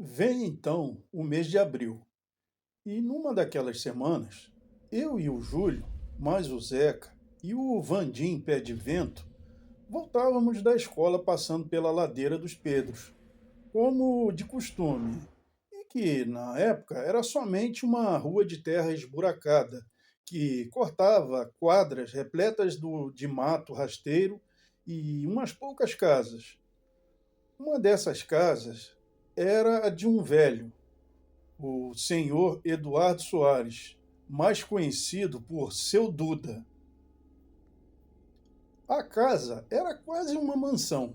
Vem então o mês de abril, e numa daquelas semanas, eu e o Júlio, mais o Zeca e o Vandim Pé de Vento, voltávamos da escola passando pela ladeira dos Pedros, como de costume, e que na época era somente uma rua de terra esburacada, que cortava quadras repletas de mato rasteiro e umas poucas casas. Uma dessas casas era a de um velho, o senhor Eduardo Soares, mais conhecido por Seu Duda. A casa era quase uma mansão,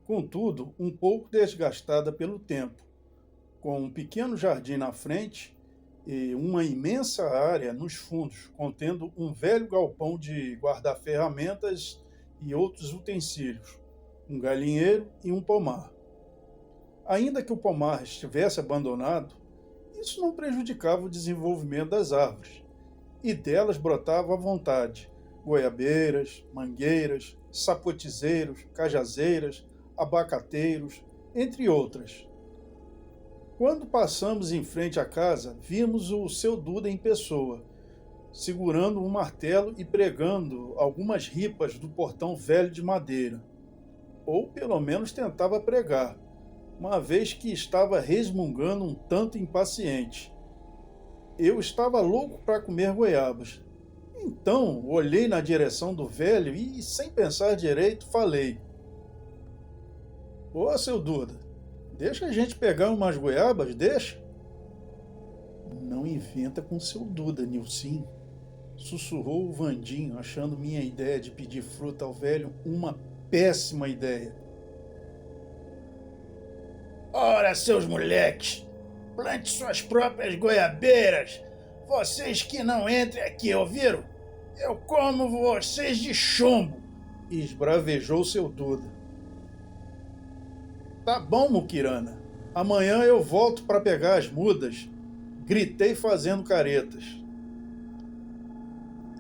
contudo um pouco desgastada pelo tempo, com um pequeno jardim na frente e uma imensa área nos fundos, contendo um velho galpão de guardar ferramentas e outros utensílios, um galinheiro e um pomar. Ainda que o pomar estivesse abandonado, isso não prejudicava o desenvolvimento das árvores, e delas brotava à vontade goiabeiras, mangueiras, sapotizeiros, cajazeiras, abacateiros, entre outras. Quando passamos em frente à casa, vimos o seu Duda em pessoa, segurando um martelo e pregando algumas ripas do portão velho de madeira. Ou pelo menos tentava pregar, uma vez que estava resmungando um tanto impaciente. Eu estava louco para comer goiabas. Então olhei na direção do velho e, sem pensar direito, falei: Ô, seu Duda, deixa a gente pegar umas goiabas, deixa? Não inventa com seu Duda, Nilcinho, sussurrou o Vandinho, achando minha ideia de pedir fruta ao velho uma péssima ideia. Ora, seus moleques, plante suas próprias goiabeiras. Vocês que não entrem aqui, ouviram? Eu como vocês de chumbo. Esbravejou seu Duda. Tá bom, Muquirana. Amanhã eu volto para pegar as mudas. Gritei fazendo caretas.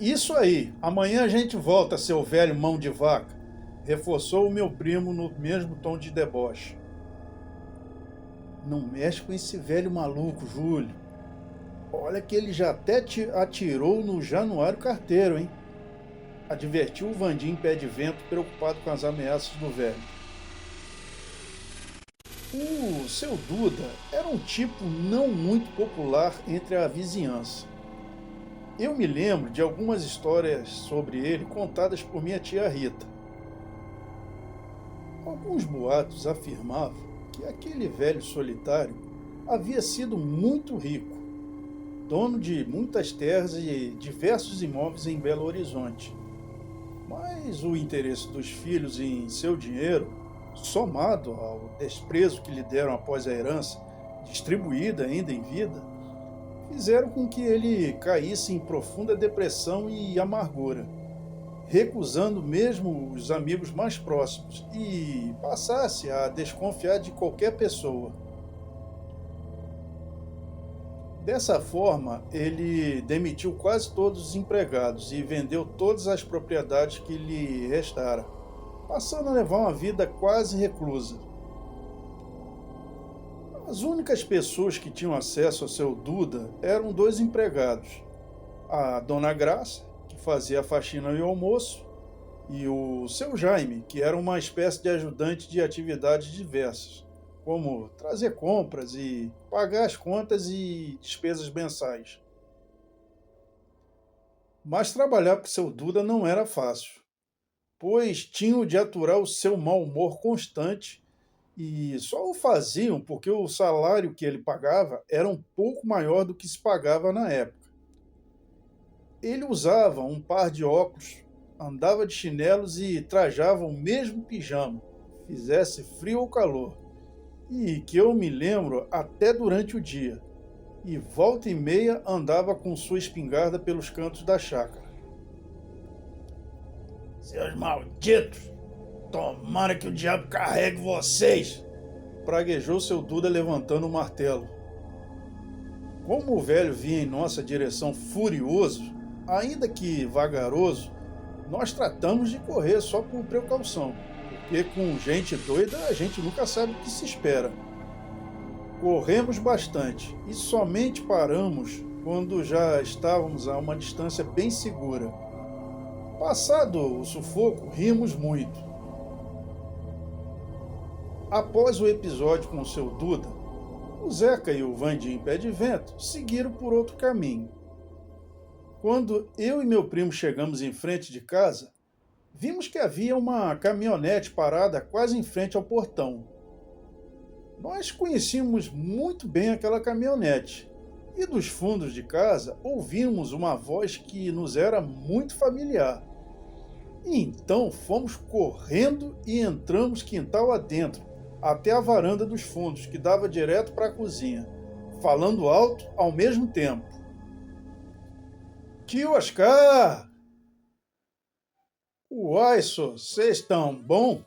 Isso aí, amanhã a gente volta, seu velho mão de vaca. Reforçou o meu primo no mesmo tom de deboche. Não mexe com esse velho maluco, Júlio. Olha que ele já até atirou no Januário Carteiro, hein? Advertiu o Vandim Pé de Vento, preocupado com as ameaças do velho. O seu Duda era um tipo não muito popular entre a vizinhança. Eu me lembro de algumas histórias sobre ele contadas por minha tia Rita. Alguns boatos afirmavam que aquele velho solitário havia sido muito rico, dono de muitas terras e diversos imóveis em Belo Horizonte. Mas o interesse dos filhos em seu dinheiro, somado ao desprezo que lhe deram após a herança, distribuída ainda em vida, fizeram com que ele caísse em profunda depressão e amargura, recusando mesmo os amigos mais próximos e passasse a desconfiar de qualquer pessoa. Dessa forma, ele demitiu quase todos os empregados e vendeu todas as propriedades que lhe restaram, passando a levar uma vida quase reclusa. As únicas pessoas que tinham acesso ao seu Duda eram dois empregados, a Dona Graça, que fazia a faxina e o almoço, e o seu Jaime, que era uma espécie de ajudante de atividades diversas, como trazer compras e pagar as contas e despesas mensais. Mas trabalhar com seu Duda não era fácil, pois tinham de aturar o seu mau humor constante e só o faziam porque o salário que ele pagava era um pouco maior do que se pagava na época. Ele usava um par de óculos, andava de chinelos e trajava o mesmo pijama, fizesse frio ou calor, e que eu me lembro até durante o dia, e volta e meia andava com sua espingarda pelos cantos da chácara. Seus malditos, tomara que o diabo carregue vocês. Praguejou seu Duda levantando o martelo. Como o velho vinha em nossa direção furioso, ainda que vagaroso, nós tratamos de correr só por precaução, porque com gente doida a gente nunca sabe o que se espera. Corremos bastante e somente paramos quando já estávamos a uma distância bem segura. Passado o sufoco, rimos muito. Após o episódio com o seu Duda, o Zeca e o Vandinho Pé de Vento seguiram por outro caminho. Quando eu e meu primo chegamos em frente de casa, vimos que havia uma caminhonete parada quase em frente ao portão. Nós conhecíamos muito bem aquela caminhonete e dos fundos de casa ouvimos uma voz que nos era muito familiar. E então fomos correndo e entramos quintal adentro, até a varanda dos fundos, que dava direto para a cozinha, falando alto ao mesmo tempo. Tio Oscar! Uai, só, vocês estão bom?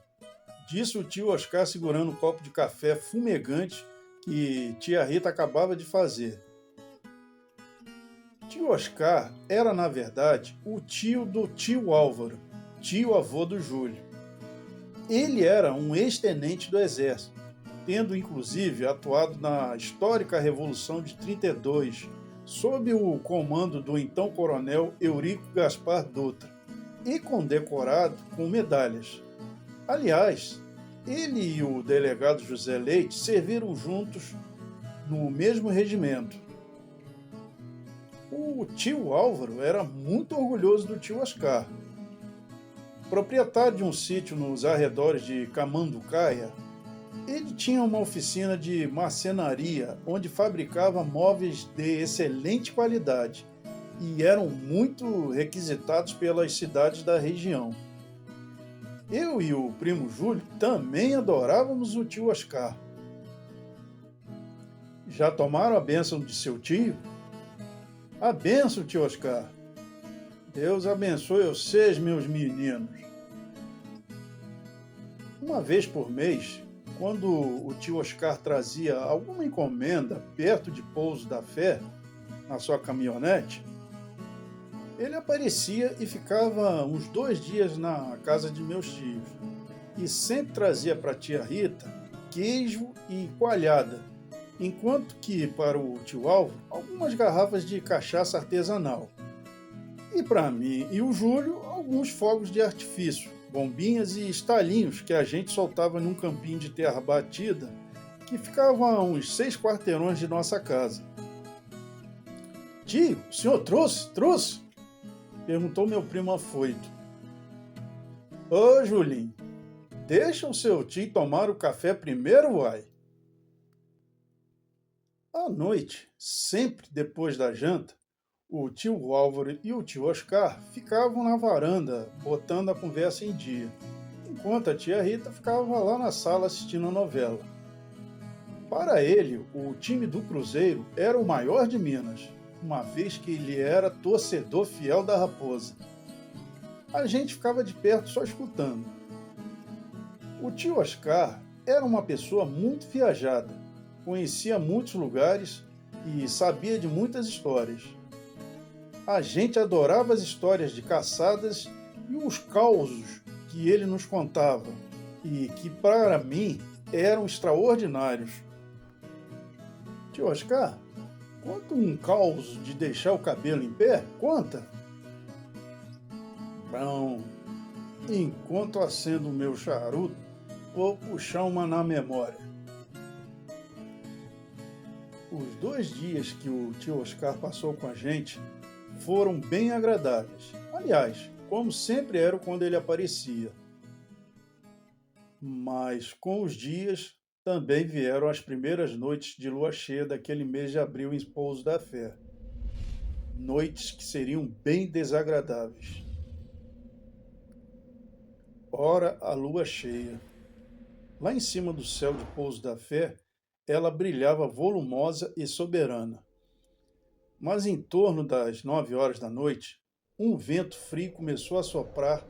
Disse o tio Oscar segurando um copo de café fumegante que tia Rita acabava de fazer. Tio Oscar era, na verdade, o tio do tio Álvaro, tio-avô do Júlio. Ele era um ex-tenente do Exército, tendo inclusive atuado na histórica Revolução de 32, sob o comando do então coronel Eurico Gaspar Dutra, e condecorado com medalhas. Aliás, ele e o delegado José Leite serviram juntos no mesmo regimento. O tio Álvaro era muito orgulhoso do tio Oscar. Proprietário de um sítio nos arredores de Camanducaia, ele tinha uma oficina de marcenaria onde fabricava móveis de excelente qualidade e eram muito requisitados pelas cidades da região. Eu e o primo Júlio também adorávamos o tio Oscar. Já tomaram a bênção de seu tio? A bênção, tio Oscar. Deus abençoe vocês, meus meninos. Uma vez por mês, quando o tio Oscar trazia alguma encomenda perto de Pouso da Fé, na sua caminhonete, ele aparecia e ficava uns 2 dias na casa de meus tios. E sempre trazia para a tia Rita queijo e coalhada, enquanto que para o tio Álvaro algumas garrafas de cachaça artesanal. E para mim e o Júlio alguns fogos de artifício, bombinhas e estalinhos que a gente soltava num campinho de terra batida que ficava a uns 6 quarteirões de nossa casa. Tio, o senhor trouxe? Perguntou meu primo afoito. Ô, Julinho, deixa o seu tio tomar o café primeiro, uai. À noite, sempre depois da janta, o tio Álvaro e o tio Oscar ficavam na varanda, botando a conversa em dia, enquanto a tia Rita ficava lá na sala assistindo a novela. Para ele, o time do Cruzeiro era o maior de Minas, uma vez que ele era torcedor fiel da Raposa. A gente ficava de perto só escutando. O tio Oscar era uma pessoa muito viajada, conhecia muitos lugares e sabia de muitas histórias. A gente adorava as histórias de caçadas e os causos que ele nos contava, e que para mim eram extraordinários. Tio Oscar, conta um caos de deixar o cabelo em pé? Conta. Bom, enquanto acendo o meu charuto, vou puxar uma na memória. Os 2 dias que o tio Oscar passou com a gente foram bem agradáveis. Aliás, como sempre era quando ele aparecia. Mas com os dias também vieram as primeiras noites de lua cheia daquele mês de abril em Pouso da Fé. Noites que seriam bem desagradáveis. Ora, a lua cheia. Lá em cima do céu de Pouso da Fé, ela brilhava volumosa e soberana. Mas em torno das 9 horas da noite, um vento frio começou a soprar,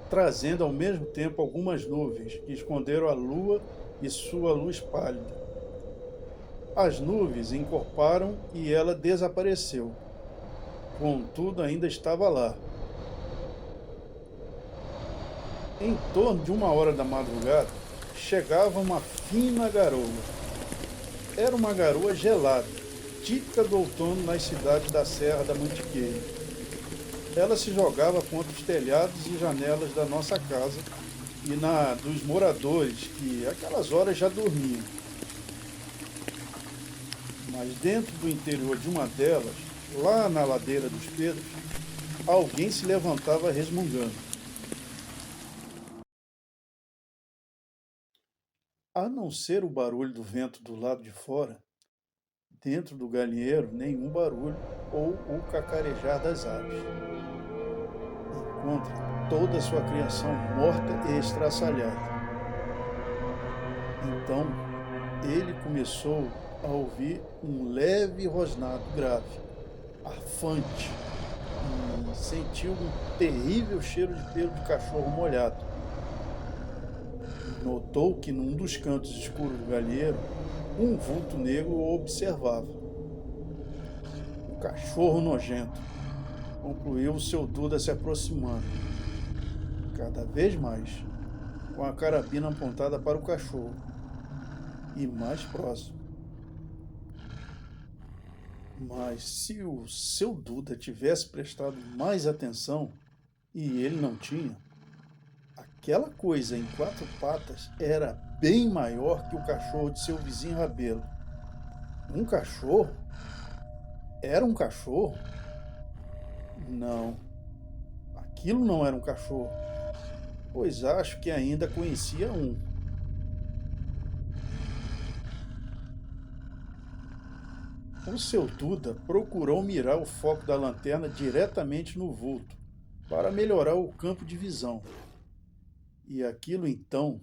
trazendo ao mesmo tempo algumas nuvens que esconderam a lua e sua luz pálida. As nuvens encorparam e ela desapareceu. Contudo, ainda estava lá. Em torno de 1 hora da madrugada, chegava uma fina garoa. Era uma garoa gelada, típica do outono nas cidades da Serra da Mantiqueira. Ela se jogava contra os telhados e janelas da nossa casa e na dos moradores que aquelas horas já dormiam. Mas dentro do interior de uma delas, lá na ladeira dos Pedros, alguém se levantava resmungando. A não ser o barulho do vento do lado de fora, dentro do galinheiro nenhum barulho ou o cacarejar das aves. Encontra toda a sua criação morta e estraçalhada. Então, ele começou a ouvir um leve rosnado grave, arfante, e sentiu um terrível cheiro de pelo de cachorro molhado. Notou que num dos cantos escuros do galinheiro, um vulto negro o observava. O cachorro nojento, concluiu o seu Duda se aproximando, cada vez mais, com a carabina apontada para o cachorro, e mais próximo. Mas se o seu Duda tivesse prestado mais atenção, e ele não tinha, aquela coisa em 4 patas era bem maior que o cachorro de seu vizinho Rabelo. Um cachorro? Era um cachorro? Não, aquilo não era um cachorro, pois acho que ainda conhecia um. O seu Duda procurou mirar o foco da lanterna diretamente no vulto, para melhorar o campo de visão. E aquilo então,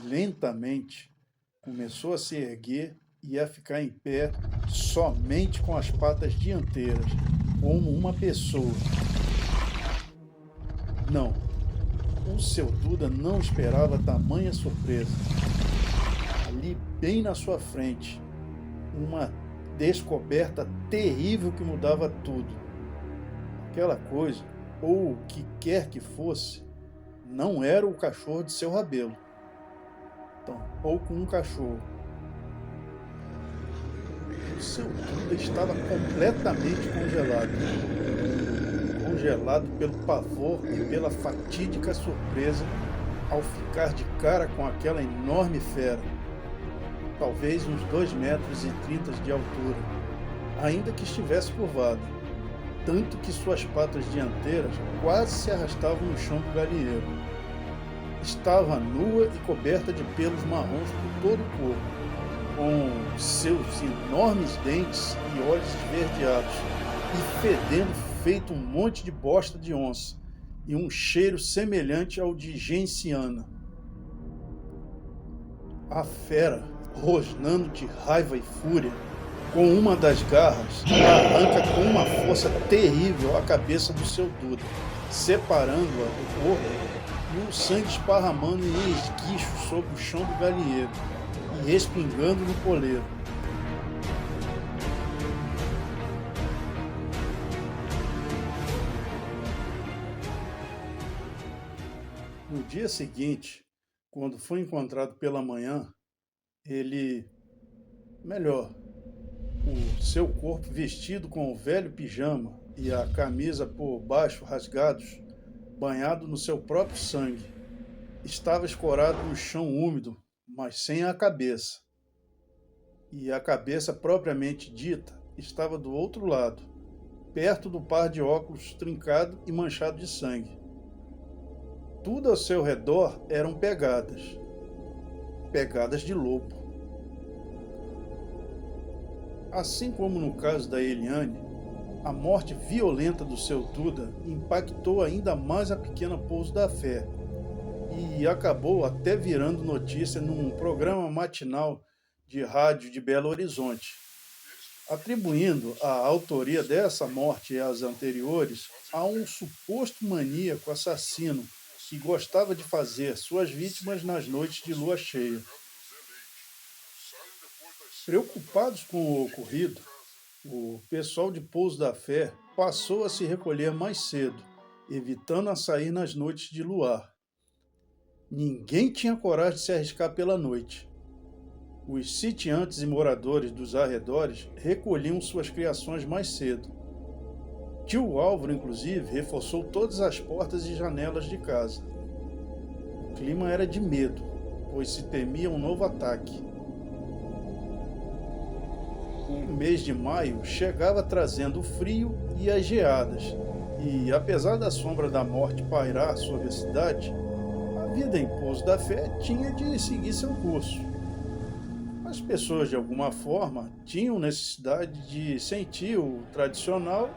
lentamente, começou a se erguer e a ficar em pé somente com as patas dianteiras, como uma pessoa. Não, o seu Duda não esperava tamanha surpresa. Ali, bem na sua frente, uma descoberta terrível que mudava tudo. Aquela coisa, ou o que quer que fosse, não era o cachorro de seu Rabelo, tampouco um cachorro. O seu Duda estava completamente congelado. Congelado pelo pavor e pela fatídica surpresa ao ficar de cara com aquela enorme fera, talvez uns 2,30 metros de altura, ainda que estivesse curvada, tanto que suas patas dianteiras quase se arrastavam no chão do galinheiro. Estava nua e coberta de pelos marrons por todo o corpo, com seus enormes dentes e olhos esverdeados, e fedendo feito um monte de bosta de onça, e um cheiro semelhante ao de genciana. A fera, rosnando de raiva e fúria, com uma das garras, arranca com uma força terrível a cabeça do seu Duda, separando-a do corpo e o sangue esparramando em esguichos sobre o chão do galinheiro e respingando no poleiro. No dia seguinte, quando foi encontrado pela manhã, o seu corpo vestido com o velho pijama e a camisa por baixo rasgados, banhado no seu próprio sangue, estava escorado no chão úmido, mas sem a cabeça. E a cabeça propriamente dita estava do outro lado, perto do par de óculos trincado e manchado de sangue. Tudo ao seu redor eram pegadas de lobo. Assim como no caso da Eliane, a morte violenta do seu Duda impactou ainda mais a pequena Pouso da Fé e acabou até virando notícia num programa matinal de rádio de Belo Horizonte, atribuindo a autoria dessa morte e as anteriores a um suposto maníaco assassino que gostava de fazer suas vítimas nas noites de lua cheia. Preocupados com o ocorrido, o pessoal de Pouso da Fé passou a se recolher mais cedo, evitando a sair nas noites de luar. Ninguém tinha coragem de se arriscar pela noite. Os sitiantes e moradores dos arredores recolhiam suas criações mais cedo. Tio Álvaro, inclusive, reforçou todas as portas e janelas de casa. O clima era de medo, pois se temia um novo ataque. O mês de maio chegava trazendo o frio e as geadas, e apesar da sombra da morte pairar sobre a cidade, a vida em Pouso da Fé tinha de seguir seu curso. As pessoas, de alguma forma, tinham necessidade de sentir o tradicional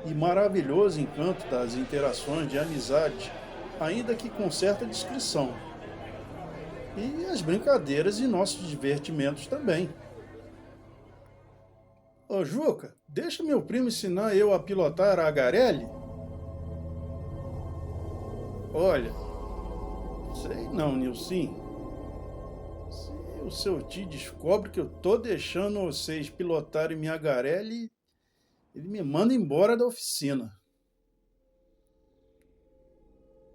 e maravilhoso encanto das interações de amizade, ainda que com certa discrição. E as brincadeiras e nossos divertimentos também. Ô Juca, deixa meu primo ensinar eu a pilotar a Agarelli? Olha, sei não, Nilson. Se o seu tio descobre que eu tô deixando vocês pilotarem minha Agarelli, ele me manda embora da oficina.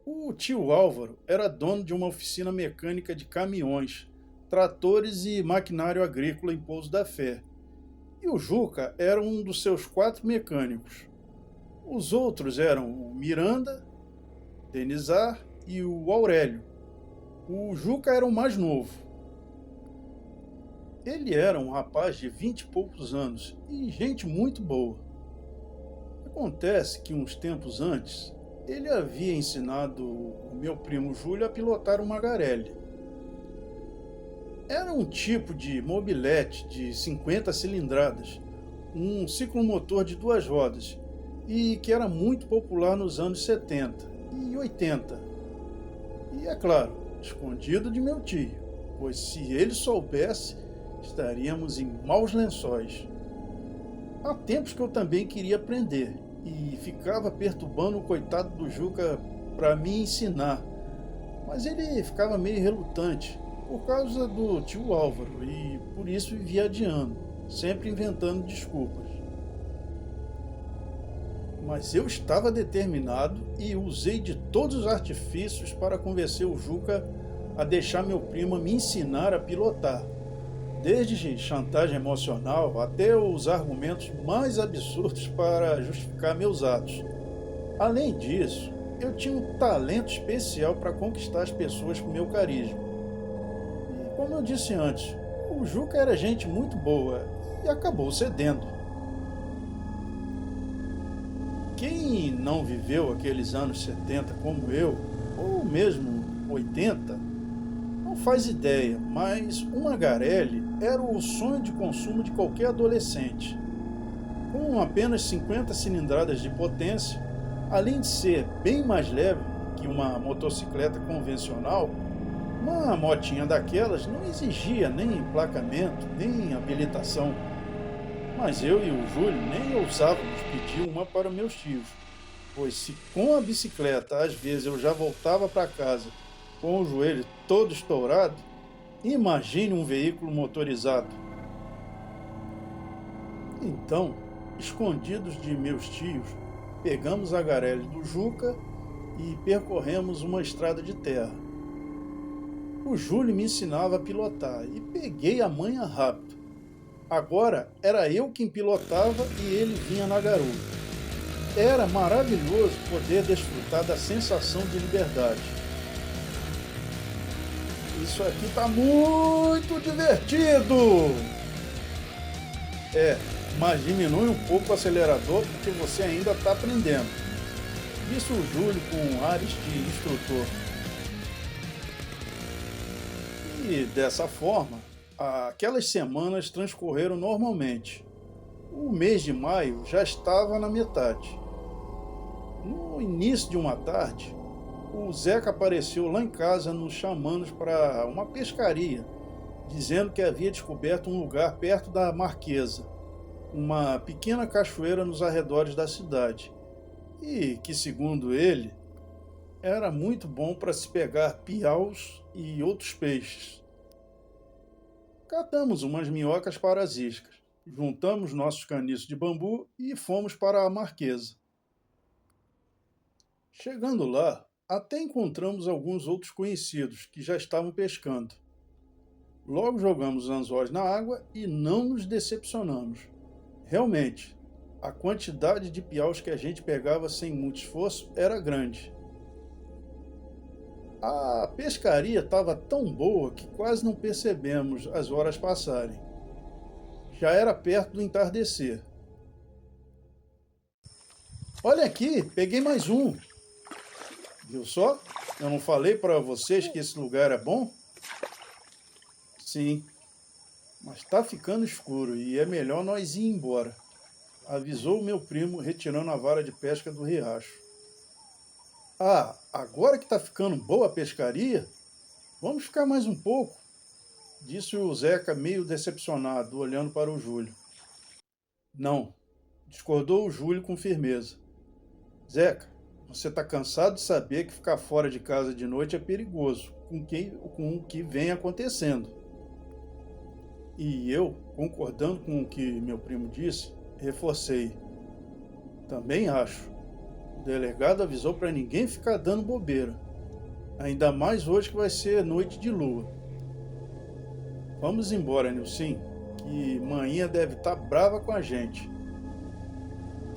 O tio Álvaro era dono de uma oficina mecânica de caminhões, tratores e maquinário agrícola em Pouso da Fé. E o Juca era um dos seus 4 mecânicos. Os outros eram o Miranda, Denizar e o Aurélio. O Juca era o mais novo. Ele era um rapaz de 20 e poucos anos e gente muito boa. Acontece que uns tempos antes, ele havia ensinado o meu primo Júlio a pilotar uma Magarelli. Era um tipo de mobilete de 50 cilindradas, um ciclomotor de 2 rodas, e que era muito popular nos anos 70 e 80. E é claro, escondido de meu tio, pois se ele soubesse, estaríamos em maus lençóis. Há tempos que eu também queria aprender e ficava perturbando o coitado do Juca para me ensinar, mas ele ficava meio relutante por causa do tio Álvaro e por isso vivia adiando, sempre inventando desculpas. Mas eu estava determinado e usei de todos os artifícios para convencer o Juca a deixar meu primo me ensinar a pilotar, desde chantagem emocional até os argumentos mais absurdos para justificar meus atos. Além disso, eu tinha um talento especial para conquistar as pessoas com meu carisma. E como eu disse antes, o Juca era gente muito boa e acabou cedendo. Quem não viveu aqueles anos 70 como eu, ou mesmo 80, não faz ideia, mas uma Magarelli era o sonho de consumo de qualquer adolescente. Com apenas 50 cilindradas de potência, além de ser bem mais leve que uma motocicleta convencional, uma motinha daquelas não exigia nem emplacamento, nem habilitação. Mas eu e o Júlio nem ousávamos pedir uma para meus tios, pois se com a bicicleta às vezes eu já voltava para casa com o joelho todo estourado, imagine um veículo motorizado. Então, escondidos de meus tios, pegamos a Garelli do Juca e percorremos uma estrada de terra. O Júlio me ensinava a pilotar e peguei a manha rápido. Agora era eu quem pilotava e ele vinha na garupa. Era maravilhoso poder desfrutar da sensação de liberdade. Isso aqui está muito divertido! Mas diminui um pouco o acelerador porque você ainda está aprendendo. Disse o Júlio com ares de instrutor. E dessa forma, aquelas semanas transcorreram normalmente. O mês de maio já estava na metade. No início de uma tarde, o Zeca apareceu lá em casa nos chamando para uma pescaria, dizendo que havia descoberto um lugar perto da Marquesa, uma pequena cachoeira nos arredores da cidade, e que, segundo ele, era muito bom para se pegar piaus e outros peixes. Catamos umas minhocas para as iscas, juntamos nossos caniços de bambu e fomos para a Marquesa. Chegando lá, até encontramos alguns outros conhecidos que já estavam pescando. Logo jogamos os anzóis na água e não nos decepcionamos. Realmente, a quantidade de piaus que a gente pegava sem muito esforço era grande. A pescaria estava tão boa que quase não percebemos as horas passarem. Já era perto do entardecer. Olha aqui, peguei mais um. Viu só? Eu não falei para vocês que esse lugar é bom? Sim, mas está ficando escuro e é melhor nós ir embora, avisou o meu primo, retirando a vara de pesca do riacho. Ah, agora que está ficando boa a pescaria, vamos ficar mais um pouco, disse o Zeca meio decepcionado, olhando para o Júlio. Não, discordou o Júlio com firmeza. Zeca, você está cansado de saber que ficar fora de casa de noite é perigoso, com o que vem acontecendo. E eu, concordando com o que meu primo disse, reforcei. Também acho. O delegado avisou para ninguém ficar dando bobeira. Ainda mais hoje que vai ser noite de lua. Vamos embora, Nilcim, que manhã deve estar brava com a gente.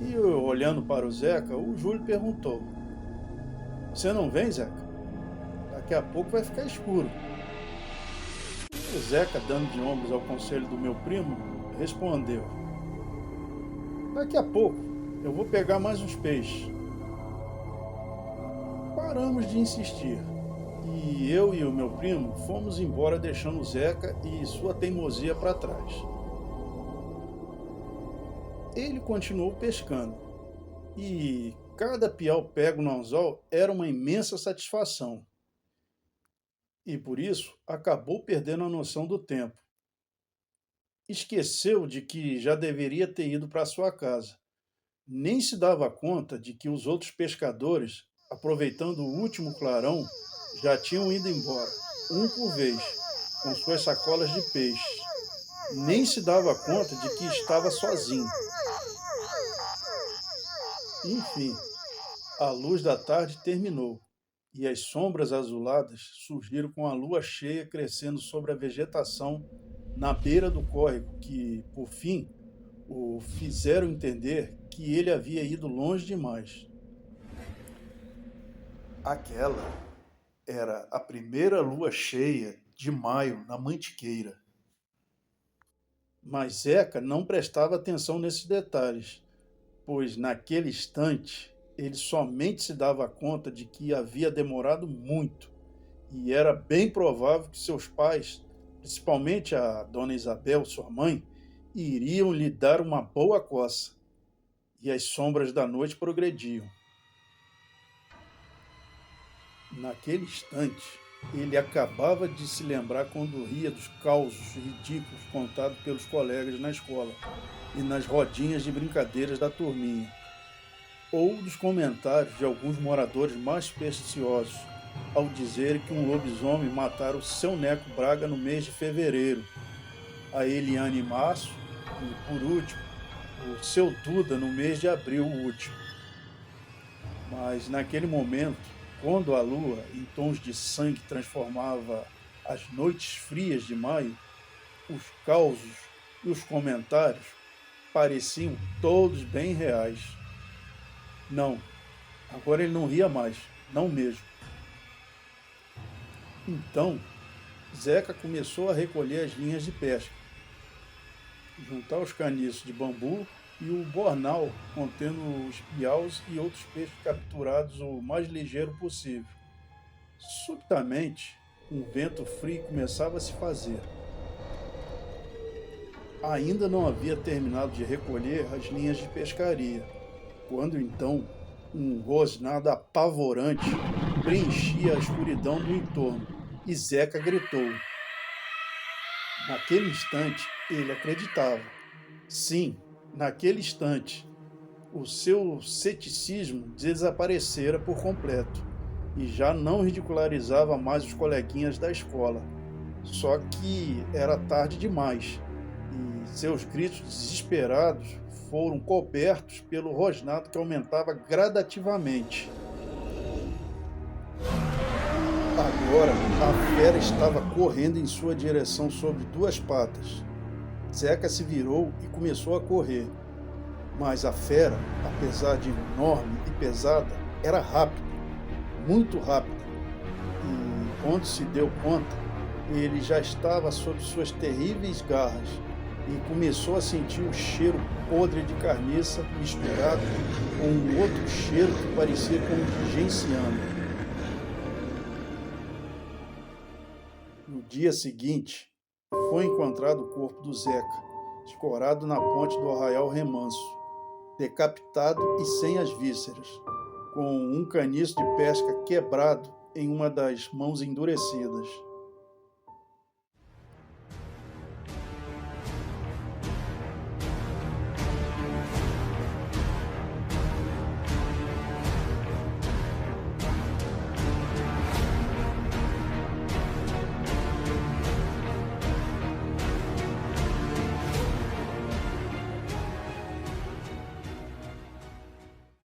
E eu, olhando para o Zeca, o Júlio perguntou. Você não vem, Zeca? Daqui a pouco vai ficar escuro. O Zeca, dando de ombros ao conselho do meu primo, respondeu. Daqui a pouco eu vou pegar mais uns peixes. Paramos de insistir. E eu e o meu primo fomos embora deixando o Zeca e sua teimosia para trás. Ele continuou pescando. E cada piau pego no anzol era uma imensa satisfação. E por isso acabou perdendo a noção do tempo. Esqueceu de que já deveria ter ido para sua casa. Nem se dava conta de que os outros pescadores, aproveitando o último clarão, já tinham ido embora, um por vez, com suas sacolas de peixe. Nem se dava conta de que estava sozinho. Enfim, a luz da tarde terminou. E as sombras azuladas surgiram com a lua cheia crescendo sobre a vegetação na beira do córrego, que, por fim, o fizeram entender que ele havia ido longe demais. Aquela era a primeira lua cheia de maio na Mantiqueira. Mas Zeca não prestava atenção nesses detalhes, pois naquele instante ele somente se dava conta de que havia demorado muito e era bem provável que seus pais, principalmente a dona Isabel, sua mãe, iriam lhe dar uma boa coça. E as sombras da noite progrediam. Naquele instante, ele acabava de se lembrar quando ria dos causos ridículos contados pelos colegas na escola e nas rodinhas de brincadeiras da turminha, ou dos comentários de alguns moradores mais supersticiosos, ao dizer que um lobisomem matara o seu Neco Braga no mês de fevereiro, a Eliane Maço e, por último, o seu Duda no mês de abril último. Mas naquele momento, quando a lua, em tons de sangue, transformava as noites frias de maio, os causos e os comentários pareciam todos bem reais. Não, agora ele não ria mais, não mesmo. Então, Zeca começou a recolher as linhas de pesca, juntar os caniços de bambu e o bornal contendo os piaus e outros peixes capturados o mais ligeiro possível. Subitamente, um vento frio começava a se fazer. Ainda não havia terminado de recolher as linhas de pescaria, quando então um rosnado apavorante preenchia a escuridão do entorno e Zeca gritou. Naquele instante, ele acreditava. Sim, naquele instante, o seu ceticismo desaparecera por completo e já não ridicularizava mais os coleguinhas da escola. Só que era tarde demais e seus gritos desesperados foram cobertos pelo rosnado que aumentava gradativamente. Agora, a fera estava correndo em sua direção sobre duas patas. Zeca se virou e começou a correr. Mas a fera, apesar de enorme e pesada, era rápida, muito rápida. E quando se deu conta, ele já estava sob suas terríveis garras e começou a sentir um cheiro podre de carniça misturado com um outro cheiro que parecia como de genciano. No dia seguinte, foi encontrado o corpo do Zeca, escorado na ponte do Arraial Remanso, decapitado e sem as vísceras, com um caniço de pesca quebrado em uma das mãos endurecidas.